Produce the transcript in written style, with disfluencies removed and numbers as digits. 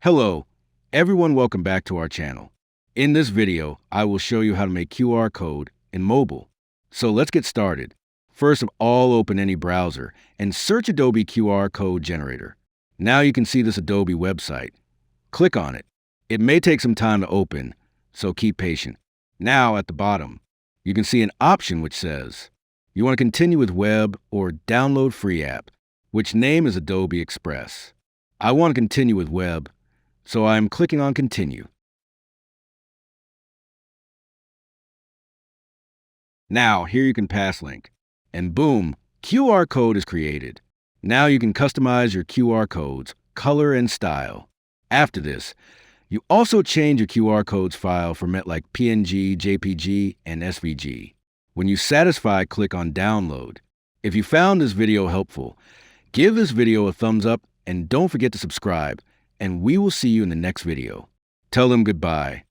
Hello, everyone, welcome back to our channel. In this video, I will show you how to make QR code in mobile. So let's get started. First of all, open any browser and search Adobe QR code generator. Now you can see this Adobe website. Click on it. It may take some time to open, so keep patient. Now at the bottom, you can see an option which says, you want to continue with web or download free app, which name is Adobe Express. I want to continue with web, so I'm clicking on Continue. Now, here you can pass link, and boom, QR code is created. Now you can customize your QR codes, color and style. After this, you also change your QR codes file format like PNG, JPG, and SVG. When you satisfy, click on Download. If you found this video helpful, give this video a thumbs up and don't forget to subscribe, and we will see you in the next video. Tell them goodbye.